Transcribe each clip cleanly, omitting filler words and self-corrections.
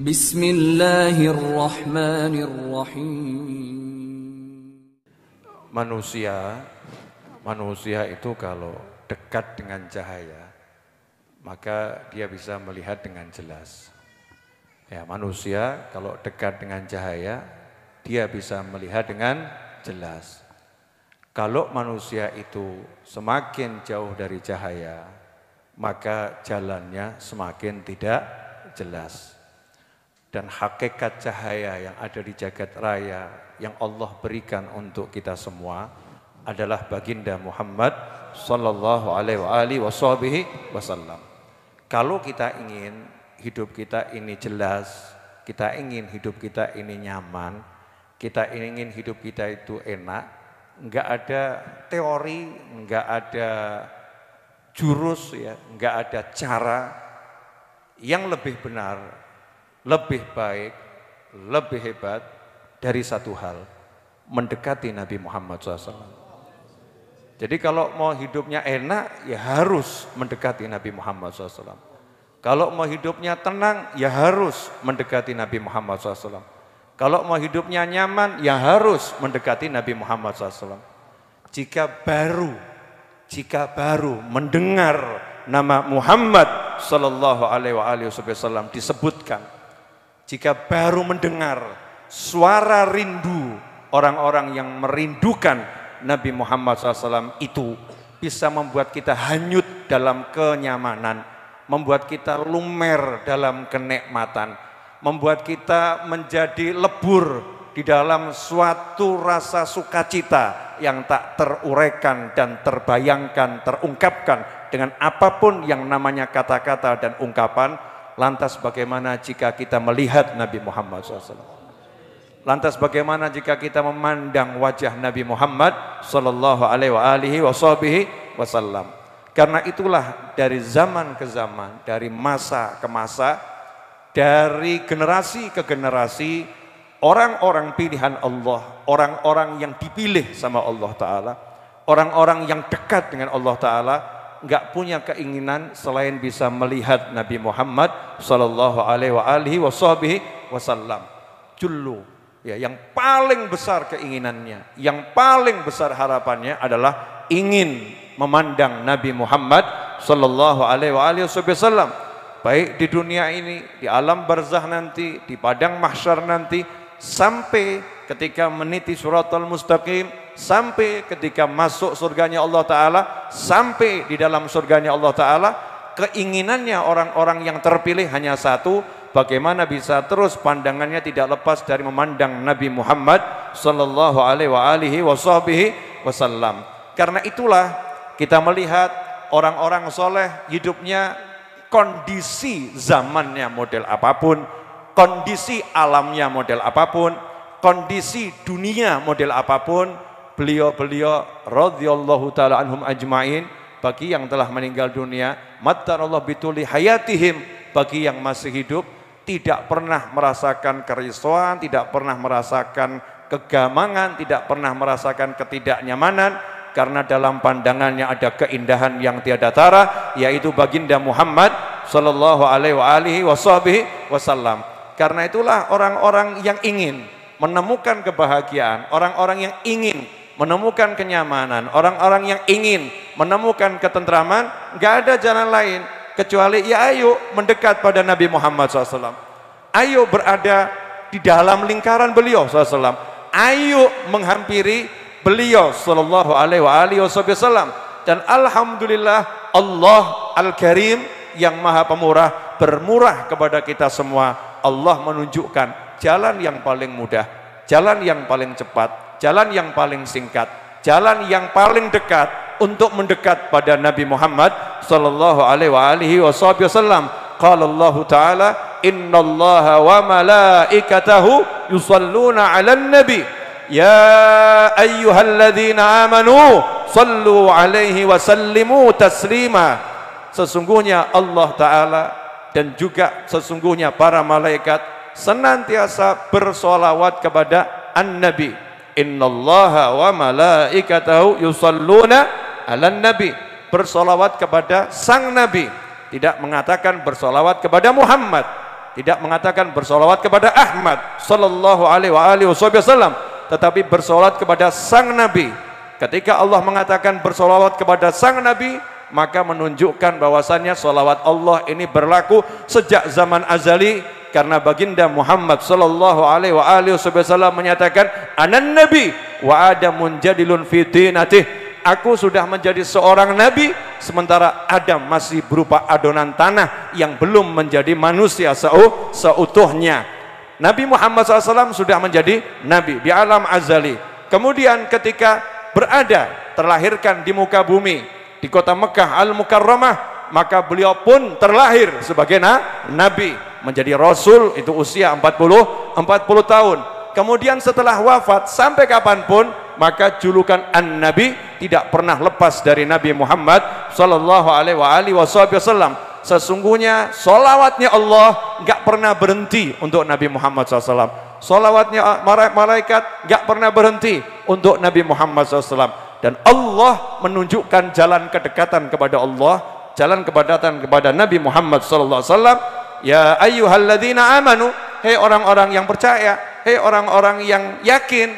Bismillahirrahmanirrahim. Manusia itu kalau dekat dengan cahaya, maka dia bisa melihat dengan jelas. Ya, manusia kalau dekat dengan cahaya, dia bisa melihat dengan jelas. Kalau manusia itu semakin jauh dari cahaya, maka jalannya semakin tidak jelas. Dan hakikat cahaya yang ada di jagat raya yang Allah berikan untuk kita semua adalah baginda Muhammad sallallahu alaihi wasallam. Kalau kita ingin hidup kita ini jelas, kita ingin hidup kita ini nyaman, kita ingin hidup kita itu enak, enggak ada teori, enggak ada jurus ya, enggak ada cara yang lebih benar, lebih baik, lebih hebat dari satu hal, mendekati Nabi Muhammad SAW. Jadi kalau mau hidupnya enak, ya harus mendekati Nabi Muhammad SAW. Kalau mau hidupnya tenang, ya harus mendekati Nabi Muhammad SAW. Kalau mau hidupnya nyaman, ya harus mendekati Nabi Muhammad SAW. Jika baru mendengar nama Muhammad sallallahu alaihi wasallam disebutkan, jika baru mendengar suara rindu orang-orang yang merindukan Nabi Muhammad SAW, itu bisa membuat kita hanyut dalam kenyamanan, membuat kita lumer dalam kenikmatan, membuat kita menjadi lebur di dalam suatu rasa sukacita yang tak teruraikan dan terbayangkan, terungkapkan dengan apapun yang namanya kata-kata dan ungkapan. Lantas bagaimana jika kita melihat Nabi Muhammad SAW? Lantas bagaimana jika kita memandang wajah Nabi Muhammad sallallahu alaihi wasallam? Karena itulah dari zaman ke zaman, dari masa ke masa, dari generasi ke generasi, orang-orang pilihan Allah, orang-orang yang dipilih sama Allah Ta'ala, orang-orang yang dekat dengan Allah Ta'ala, enggak punya keinginan selain bisa melihat Nabi Muhammad sallallahu alaihi wasallam. Jullu, ya, yang paling besar keinginannya, yang paling besar harapannya adalah ingin memandang Nabi Muhammad sallallahu alaihi wasallam, baik di dunia ini, di alam barzakh nanti, di padang mahsyar nanti, sampai ketika meniti siratal mustaqim, sampai ketika masuk surganya Allah Ta'ala, sampai di dalam surganya Allah Ta'ala. Keinginannya orang-orang yang terpilih hanya satu, bagaimana bisa terus pandangannya tidak lepas dari memandang Nabi Muhammad sallallahu alaihi wasallam. Karena itulah kita melihat orang-orang soleh hidupnya, kondisi zamannya model apapun, kondisi alamnya model apapun, kondisi dunia model apapun, beliau-beliau radhiyallahu ta'ala anhum ajma'in, bagi yang telah meninggal dunia, mattarallahu bituli hayatihim, bagi yang masih hidup, tidak pernah merasakan kerisauan, tidak pernah merasakan kegamangan, tidak pernah merasakan ketidaknyamanan, karena dalam pandangannya ada keindahan yang tiada tara, yaitu baginda Muhammad sallallahu alaihi wasallam. Karena itulah orang-orang yang ingin menemukan kebahagiaan, orang-orang yang ingin menemukan kenyamanan, orang-orang yang ingin menemukan ketentraman, nggak ada jalan lain kecuali ya ayo mendekat pada Nabi Muhammad SAW. Ayo berada di dalam lingkaran beliau SAW. Ayo menghampiri beliau sallallahu alaihi wasallam. Dan alhamdulillah Allah Al-Karim yang Maha Pemurah bermurah kepada kita semua. Allah menunjukkan jalan yang paling mudah, jalan yang paling cepat, jalan yang paling singkat, jalan yang paling dekat untuk mendekat pada Nabi Muhammad sallallahu alaihi wasallam. Qala Allah Ta'ala, innallaha wa malaikatahu yusalluna 'alan nabi ya ayyuhalladzina amanu sallu 'alaihi wa sallimu taslima. Sesungguhnya Allah Ta'ala dan juga sesungguhnya para malaikat senantiasa bersolawat kepada An-Nabi. Innallaha wa malaikatahu yusalluna 'alan nabi, bersolawat kepada sang Nabi. Tidak mengatakan bersolawat kepada Muhammad, tidak mengatakan bersolawat kepada Ahmad sallallahu alaihi wasallam, tetapi bersolawat kepada sang Nabi. Ketika Allah mengatakan bersolawat kepada sang Nabi, maka menunjukkan bahwasannya solawat Allah ini berlaku sejak zaman azali, karena baginda Muhammad sallallahu alaihi wasallam menyatakan anan nabi wa adamun jadilun fi dinatih. Aku sudah menjadi seorang nabi, sementara Adam masih berupa adonan tanah yang belum menjadi manusia seutuhnya. Nabi Muhammad SAW sudah menjadi nabi di alam azali. Kemudian ketika berada, terlahirkan di muka bumi, di kota Mekah Al-Mukarramah, maka beliau pun terlahir sebagai nabi, menjadi rasul, itu usia 40 tahun. Kemudian setelah wafat sampai kapanpun, maka julukan An-Nabi tidak pernah lepas dari Nabi Muhammad sallallahu alaihi wasallam. Sesungguhnya solawatnya Allah nggak pernah berhenti untuk Nabi Muhammad SAW. Solawatnya malaikat nggak pernah berhenti untuk Nabi Muhammad SAW. Dan Allah menunjukkan jalan kedekatan kepada Allah, jalan kedekatan kepada Nabi Muhammad SAW. Ya ayyuhalladzina amanu, hei orang-orang yang percaya, hei orang-orang yang yakin.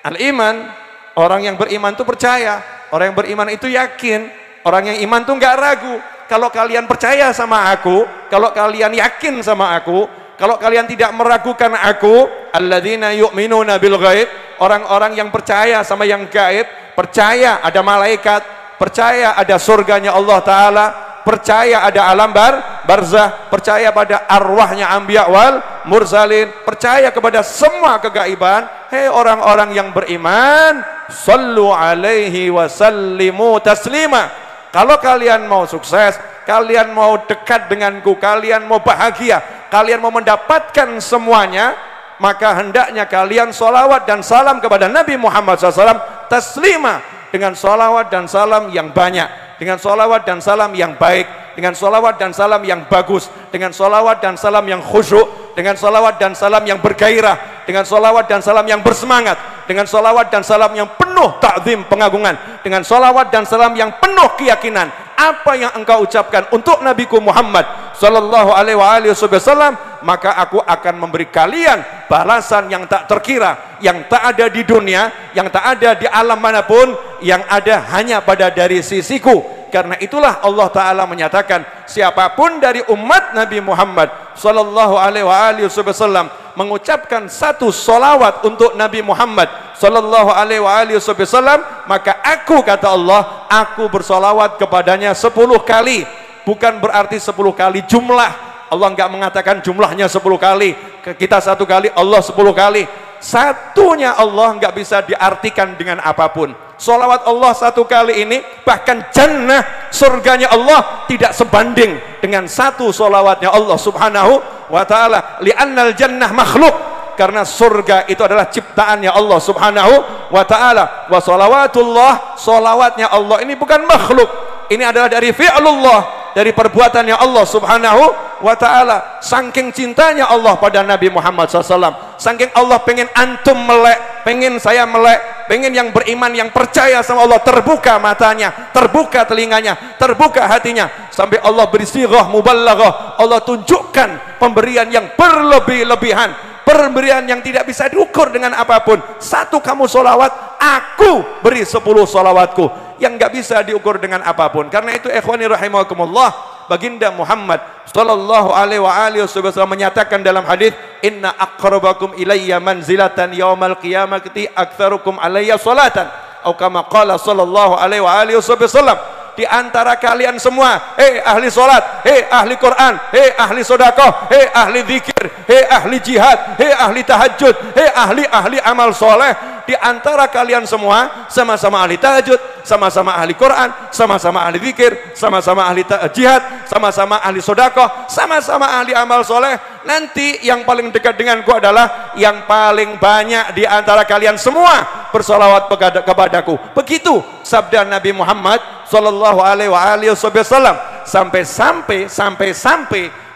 Al-iman, orang yang beriman itu percaya, orang yang beriman itu yakin, orang yang iman itu nggak ragu. Kalau kalian percaya sama aku, kalau kalian yakin sama aku, kalau kalian tidak meragukan aku, alladzina yu'minuna bil ghaib, orang-orang yang percaya sama yang gaib, percaya ada malaikat, percaya ada surganya Allah Ta'ala, percaya ada alam barzah, percaya pada arwahnya anbiya wal mursalin, percaya kepada semua kegaiban. Hei orang-orang yang beriman, sallu alaihi wa sallimu taslima. Kalau kalian mau sukses, kalian mau dekat denganku, kalian mau bahagia, kalian mau mendapatkan semuanya, maka hendaknya kalian solawat dan salam kepada Nabi Muhammad SAW taslima, dengan solawat dan salam yang banyak, dengan solawat dan salam yang baik, dengan solawat dan salam yang bagus, dengan solawat dan salam yang khusyuk, dengan solawat dan salam yang bergairah, dengan solawat dan salam yang bersemangat, dengan solawat dan salam yang penuh ta'zim pengagungan, dengan solawat dan salam yang penuh keyakinan. Apa yang engkau ucapkan untuk Nabiku Muhammad sallallahu alaihi wasallam, maka aku akan memberi kalian balasan yang tak terkira, yang tak ada di dunia, yang tak ada di alam manapun, yang ada hanya pada dari sisiku. Karena itulah Allah Ta'ala menyatakan, siapapun dari umat Nabi Muhammad sallallahu alaihi wasallam mengucapkan satu solawat untuk Nabi Muhammad sallallahu alaihi wasallam, maka aku, kata Allah, aku bersolawat kepadanya 10 kali. Bukan berarti 10 kali jumlah. Allah enggak mengatakan jumlahnya 10 kali, kita 1 kali, Allah 10 kali. Satunya Allah enggak bisa diartikan dengan apapun. Solawat Allah 1 kali ini, bahkan jannah, surganya Allah, tidak sebanding dengan 1 solawatnya Allah subhanahu wa ta'ala. Li'annal jannah makhluk, karena surga itu adalah ciptaannya Allah subhanahu wa ta'ala. Wa solawatullah, solawatnya Allah ini bukan makhluk, ini adalah dari fi'lullah, dari perbuatannya Allah subhanahu wa ta'ala. Saking cintanya Allah pada Nabi Muhammad SAW, saking Allah pengen antum melek, pengen saya melek, pengen yang beriman, yang percaya sama Allah terbuka matanya, terbuka telinganya, terbuka hatinya, sampai Allah beri sighah mubalaghah, Allah tunjukkan pemberian yang berlebih-lebihan, pemberian yang tidak bisa diukur dengan apapun. 1 kamu solawat, aku beri 10 solawatku, yang nggak bisa diukur dengan apapun. Karena itu ikhwani rahimakumullah, baginda Muhammad sallallahu alaihi wasallam menyatakan dalam hadis, inna aqrabakum ilayya manzilatan yaumal qiyamati aktsarukum alayya salatan, atau kama qala sallallahu alaihi wasallam. Di antara kalian semua, hei ahli salat, hei ahli Quran, hei ahli sedekah, hei ahli zikir, hei ahli jihad, hei ahli tahajud, hei ahli amal soleh, di antara kalian semua sama-sama ahli tahajud, sama-sama ahli Quran, sama-sama ahli zikir, sama-sama ahli jihad, sama-sama ahli sedekah, sama-sama ahli amal soleh. Nanti yang paling dekat denganku adalah yang paling banyak di antara kalian semua bersolawat kepadaku. Begitu sabda Nabi Muhammad sallallahu alaihi wasallam. Sampai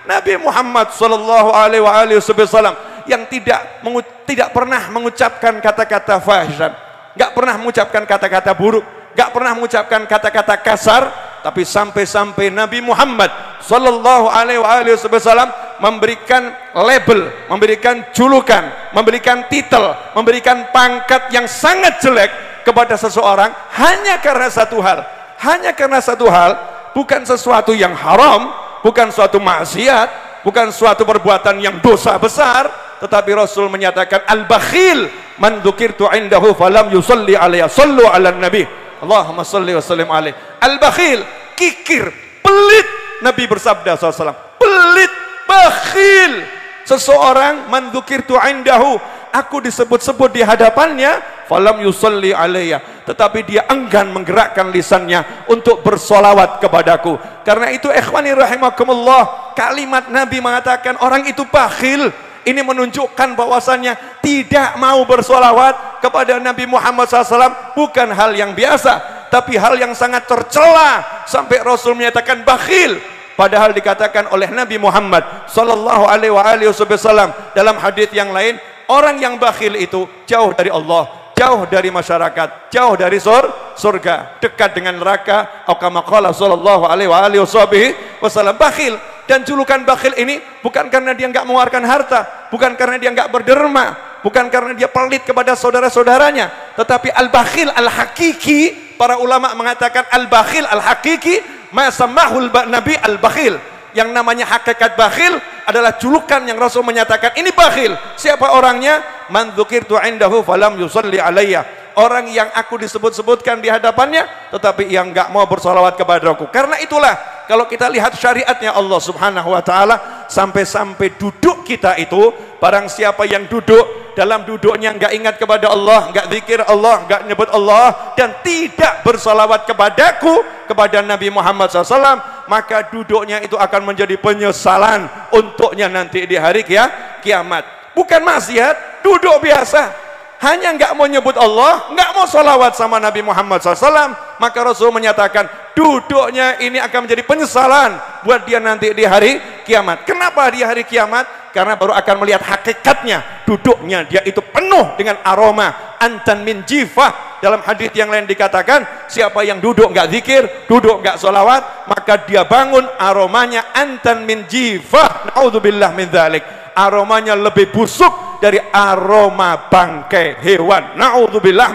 Nabi Muhammad sallallahu alaihi wasallam yang tidak pernah mengucapkan kata-kata fahisyah, enggak pernah mengucapkan kata-kata buruk, enggak pernah mengucapkan kata-kata kasar, tapi sampai Nabi Muhammad sallallahu alaihi wasallam memberikan label, memberikan julukan, memberikan titel, memberikan pangkat yang sangat jelek kepada seseorang hanya karena satu hal. Hanya karena satu hal, bukan sesuatu yang haram, bukan suatu maksiat, bukan suatu perbuatan yang dosa besar, tetapi Rasul menyatakan al-bakhil man dzukirtu indahu falam yusalli alayya sallu ala nabi Allahumma salli wa sallim alaihi. Al-bakhil, kikir, pelit. Nabi bersabda SAW, pelit, bakhil seseorang man dzukirtu indahu, aku disebut-sebut di hadapannya, falam yusalli alayya, tetapi dia enggan menggerakkan lisannya untuk bersolawat kepadaku. Karena itu ikhwani rahimakumullah, kalimat Nabi mengatakan orang itu bakhil, ini menunjukkan bahwasannya tidak mau bersolawat kepada Nabi Muhammad SAW bukan hal yang biasa, tapi hal yang sangat tercela, sampai Rasul menyatakan bakhil. Padahal dikatakan oleh Nabi Muhammad sallallahu alaihi wasallam dalam hadis yang lain, orang yang bakhil itu jauh dari Allah, jauh dari masyarakat, jauh dari surga, dekat dengan neraka. Atau kama qala sallallahu alaihi wasallam, bakhil. Dan julukan bakhil ini bukan karena dia enggak mengeluarkan harta, bukan karena dia enggak berderma, bukan karena dia pelit kepada saudara-saudaranya, tetapi al-bakhil al-hakiki, para ulama mengatakan al-bakhil al-hakiki ma samahul nabi al-bakhil. Yang namanya hakikat bakhil adalah julukan yang Rasul menyatakan ini bakhil. Siapa orangnya? Man dzukirtu indahu falam yusalli alayya, orang yang aku disebut-sebutkan di hadapannya tetapi yang enggak mau bersolawat kepadaku. Karena itulah kalau kita lihat syariatnya Allah subhanahu wa ta'ala, sampai-sampai duduk kita itu, barang siapa yang duduk, dalam duduknya enggak ingat kepada Allah, enggak zikir Allah, enggak nyebut Allah, dan tidak bersolawat kepadaku, kepada Nabi Muhammad SAW, maka duduknya itu akan menjadi penyesalan untuknya nanti di hari kiamat. Bukan maksiat, duduk biasa, hanya enggak mau nyebut Allah, enggak mau solawat sama Nabi Muhammad SAW, maka Rasul menyatakan duduknya ini akan menjadi penyesalan buat dia nanti di hari kiamat. Kenapa di hari kiamat? Karena baru akan melihat hakikatnya, duduknya dia itu penuh dengan aroma antan min jifah. Dalam hadis yang lain dikatakan, siapa yang duduk enggak zikir, duduk enggak solawat, maka dia bangun aromanya antan min jifah. Naudzubillah min dzalik, aromanya lebih busuk dari aroma bangkai hewan. Naudzubillah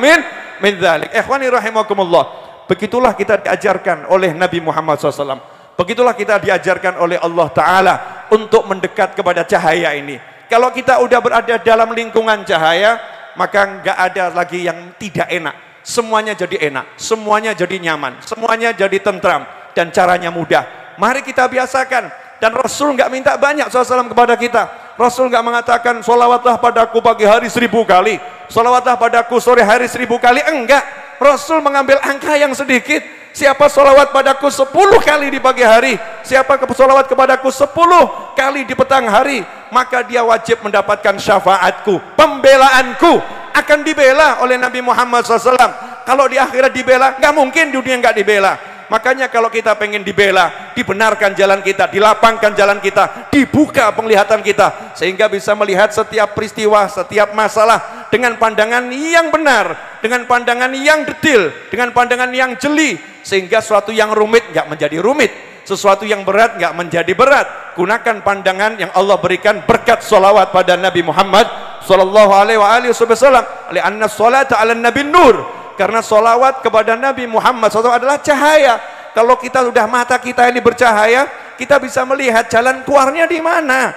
min dzalik. Ikhwani rahimakumullah, begitulah kita diajarkan oleh Nabi Muhammad SAW, begitulah kita diajarkan oleh Allah Ta'ala untuk mendekat kepada cahaya ini. Kalau kita udah berada dalam lingkungan cahaya, maka nggak ada lagi yang tidak enak. Semuanya jadi enak, semuanya jadi nyaman, semuanya jadi tentram, dan caranya mudah. Mari kita biasakan. Dan Rasul nggak minta banyak SAW kepada kita. Rasul nggak mengatakan sholawatlah padaku pagi hari 1000 kali, sholawatlah padaku sore hari 1000 kali. Enggak. Rasul mengambil angka yang sedikit. Siapa sholawat padaku 10 kali di pagi hari, siapa sholawat kepadaku 10 kali di petang hari, maka dia wajib mendapatkan syafaatku, pembelaanku, akan dibela oleh Nabi Muhammad SAW. Kalau di akhirat dibela, nggak mungkin dunia nggak dibela. Makanya kalau kita pengen dibela, dibenarkan jalan kita, dilapangkan jalan kita, dibuka penglihatan kita, sehingga bisa melihat setiap peristiwa, setiap masalah dengan pandangan yang benar, dengan pandangan yang detil, dengan pandangan yang jeli, sehingga sesuatu yang rumit nggak menjadi rumit, sesuatu yang berat nggak menjadi berat. Gunakan pandangan yang Allah berikan berkat sholawat pada Nabi Muhammad sallallahu alaihi wasallam. Li'anna sholata 'ala nabi nur, karena sholawat kepada Nabi Muhammad SAW adalah cahaya. Kalau kita sudah mata kita ini bercahaya, kita bisa melihat jalan keluarnya di mana.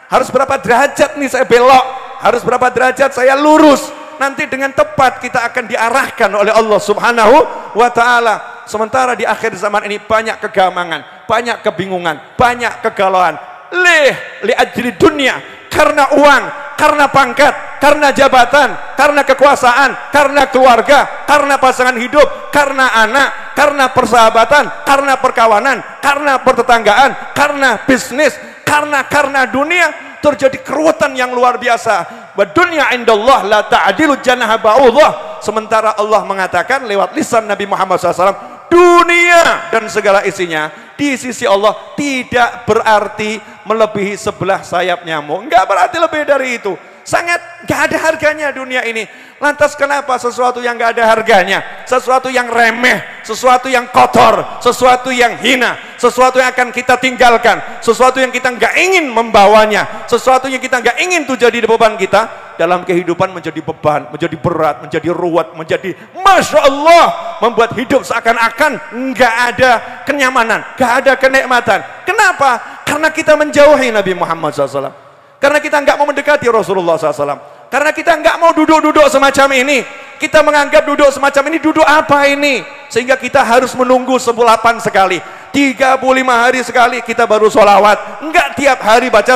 Harus berapa derajat nih saya belok, harus berapa derajat saya lurus. Nanti dengan tepat kita akan diarahkan oleh Allah Subhanahu wa Ta'ala. Sementara di akhir zaman ini banyak kegamangan, banyak kebingungan, banyak kegalauan. Li ajri dunia, karena uang, karena pangkat, karena jabatan, karena kekuasaan, karena keluarga, karena pasangan hidup, karena anak, karena persahabatan, karena perkawanan, karena pertetanggaan, karena bisnis, karena dunia, terjadi keruwetan yang luar biasa. Wa dunya indallah la ta'dilu janaha ba'udhah. Sementara Allah mengatakan lewat lisan Nabi Muhammad SAW, dunia dan segala isinya di sisi Allah tidak berarti melebihi sebelah sayap nyamuk. Enggak berarti lebih dari itu. Sangat gak ada harganya dunia ini. Lantas kenapa sesuatu yang gak ada harganya, sesuatu yang remeh, sesuatu yang kotor, sesuatu yang hina, sesuatu yang akan kita tinggalkan, sesuatu yang kita gak ingin membawanya, sesuatu yang kita gak ingin itu jadi beban kita, dalam kehidupan menjadi beban, menjadi berat, menjadi ruwet, menjadi Masya Allah, membuat hidup seakan-akan gak ada kenyamanan, gak ada kenikmatan. Kenapa? Karena kita menjauhi Nabi Muhammad SAW. Karena kita nggak mau mendekati Rasulullah SAW. Karena kita nggak mau duduk-duduk semacam ini. Kita menganggap duduk semacam ini, duduk apa ini? Sehingga kita harus menunggu 18 sekali, 35 hari sekali kita baru sholawat. Enggak tiap hari baca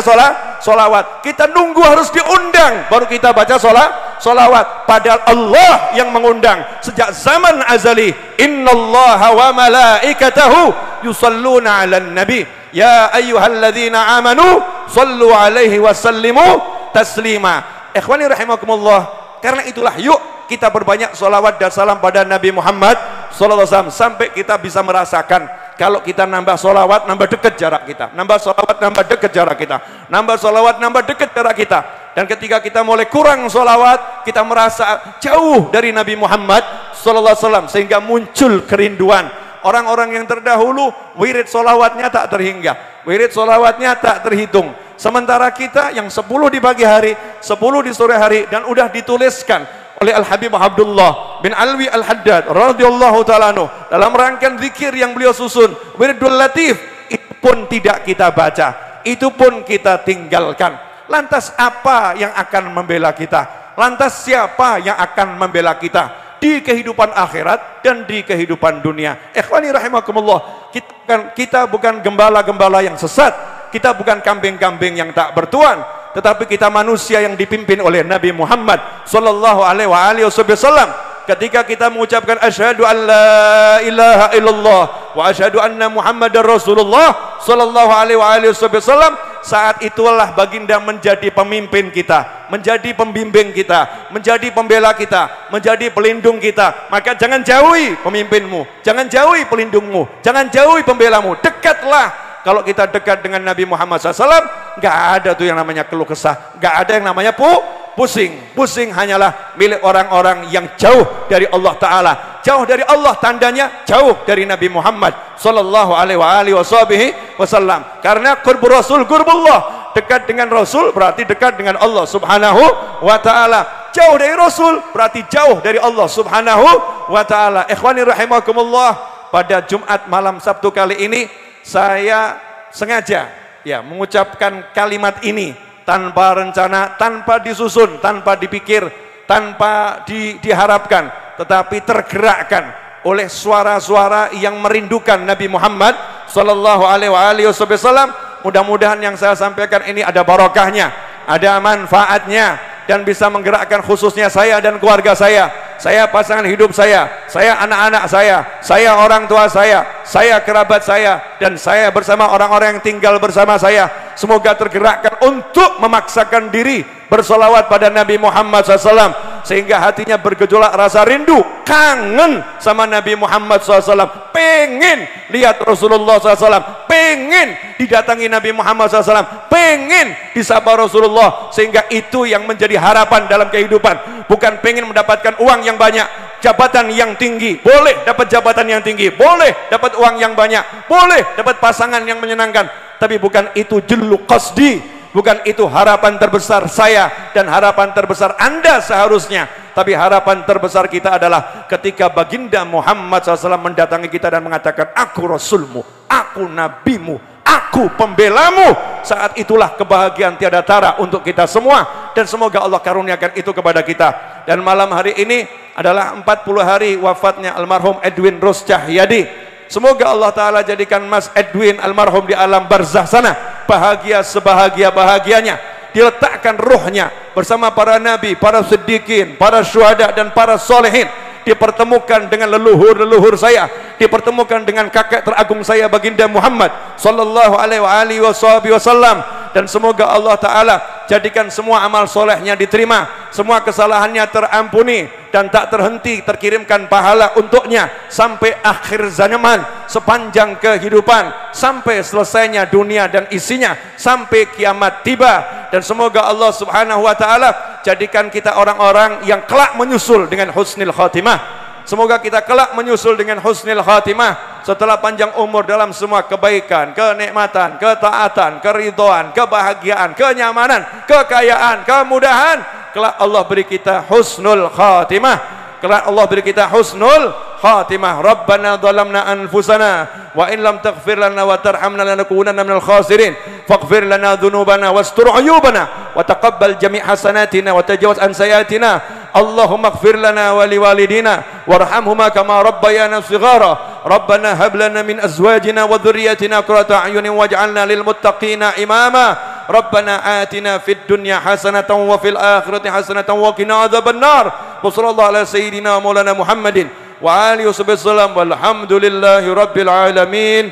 sholawat. Kita nunggu harus diundang baru kita baca sholawat. Padahal Allah yang mengundang sejak zaman azali. Innallaha wa malaikatahu yusalluna 'alan nabi. Ya ayyuhalladzina amanu sallu alaihi wasallimu taslima. Ikhwani rahimakumullah, karena itulah yuk kita berbanyak sholawat dan salam pada Nabi Muhammad SAW, sampai kita bisa merasakan kalau kita nambah sholawat nambah dekat jarak kita, nambah sholawat nambah dekat jarak kita, nambah sholawat nambah dekat jarak kita. Dan ketika kita mulai kurang sholawat, kita merasa jauh dari Nabi Muhammad SAW, sehingga muncul kerinduan. Orang-orang yang terdahulu wirid sholawatnya tak terhingga, wirid sholawatnya tak terhitung. Sementara kita yang 10 di pagi hari, 10 di sore hari, dan udah dituliskan oleh Al-Habib Abdullah bin Alwi Al-Haddad radhiyallahu ta'ala anhu dalam rangkaian zikir yang beliau susun, Wiridul Latif, itu pun tidak kita baca, itu pun kita tinggalkan. Lantas apa yang akan membela kita? Lantas siapa yang akan membela kita di kehidupan akhirat dan di kehidupan dunia? Ikhwani rahimakumullah, kita bukan gembala-gembala yang sesat, kita bukan kambing-kambing yang tak bertuan, tetapi kita manusia yang dipimpin oleh Nabi Muhammad sallallahu alaihi wasallam. Ketika kita mengucapkan asyhadu an la ilaha illallah wa asyhadu anna Muhammadar Rasulullah sallallahu alaihi wasallam, saat itulah baginda menjadi pemimpin kita, menjadi pembimbing kita, menjadi pembela kita, menjadi pelindung kita. Maka jangan jauhi pemimpinmu, jangan jauhi pelindungmu, jangan jauhi pembelamu, dekatlah. Kalau kita dekat dengan Nabi Muhammad SAW, nggak ada tuh yang namanya keluh kesah, nggak ada yang namanya pusing. Pusing hanyalah milik orang-orang yang jauh dari Allah Ta'ala. Jauh dari Allah tandanya jauh dari Nabi Muhammad sallallahu alaihi wasallam. Karena qurbur Rasul qurbullah, dekat dengan Rasul berarti dekat dengan Allah Subhanahu wa Ta'ala. Jauh dari Rasul berarti jauh dari Allah Subhanahu wa Ta'ala. Ikhwani rahimakumullah, pada Jumat malam Sabtu kali ini saya sengaja mengucapkan kalimat ini tanpa rencana, tanpa disusun, tanpa dipikir, tanpa diharapkan, tetapi tergerakkan oleh suara-suara yang merindukan Nabi Muhammad sallallahu alaihi wasallam. Mudah-mudahan yang saya sampaikan ini ada barokahnya, ada manfaatnya, dan bisa menggerakkan khususnya saya dan keluarga saya pasangan hidup saya anak-anak saya orang tua saya kerabat saya, dan saya bersama orang-orang yang tinggal bersama saya. Semoga tergerakkan untuk memaksakan diri bersolawat pada Nabi Muhammad SAW, sehingga hatinya bergejolak rasa rindu, kangen sama Nabi Muhammad SAW, pengen lihat Rasulullah SAW, pengen didatangi Nabi Muhammad SAW, pengen disapa Rasulullah. Sehingga itu yang menjadi harapan dalam kehidupan, bukan pengen mendapatkan uang yang banyak, jabatan yang tinggi. Boleh dapat jabatan yang tinggi, boleh dapat uang yang banyak, boleh dapat pasangan yang menyenangkan, tapi bukan itu jullu qasdi, bukan itu harapan terbesar saya dan harapan terbesar Anda seharusnya. Tapi harapan terbesar kita adalah ketika baginda Muhammad SAW mendatangi kita dan mengatakan, aku Rasulmu, aku Nabimu, aku pembelamu. Saat itulah kebahagiaan tiada tara untuk kita semua, dan semoga Allah karuniakan itu kepada kita. Dan malam hari ini adalah 40 hari wafatnya almarhum Edwin Rus Cahyadi. Semoga Allah Ta'ala jadikan Mas Edwin almarhum di alam barzah sana bahagia sebahagia-bahagianya, diletakkan ruhnya bersama para nabi, para siddiqin, para syuhada, dan para solehin, dipertemukan dengan leluhur-leluhur saya, dipertemukan dengan kakek teragung saya baginda Muhammad sallallahu alaihi wasallam. Dan semoga Allah Ta'ala jadikan semua amal solehnya diterima, semua kesalahannya terampuni, dan tak terhenti terkirimkan pahala untuknya sampai akhir zaman, sepanjang kehidupan, sampai selesainya dunia dan isinya, sampai kiamat tiba. dan semoga Allah Subhanahu wa taala jadikan kita orang-orang yang kelak menyusul dengan husnul khatimah. Semoga kita kelak menyusul dengan husnul khatimah setelah panjang umur dalam semua kebaikan, kenikmatan, ketaatan, keridhaan, kebahagiaan, kenyamanan, kekayaan, kemudahan. Kelak Allah beri kita husnul khatimah. Kelak Allah beri kita husnul khatimah. Rabbana zalamna anfusana wa in lam taghfir lana wa tarhamna lanakunanna minal khasirin. Faghfir lana dhunubana wastur uyubana wa taqabbal jami' hasanatina wa tajawaz an sayiatina. Allahumma ighfir lana wa liwalidina warhamhuma kama rabbayana shighara. Rabbana hab lana min azwajina wa dhurriyyatina qurrata a'yunin waj'alna lil muttaqina imama. Rabbana atina fid dunya hasanatan wa fil akhirati hasanatan wa qina adzabannar. Wa sallallahu ala sayyidina maulana Muhammadin wa alihi wasallam walhamdulillahi rabbil alamin.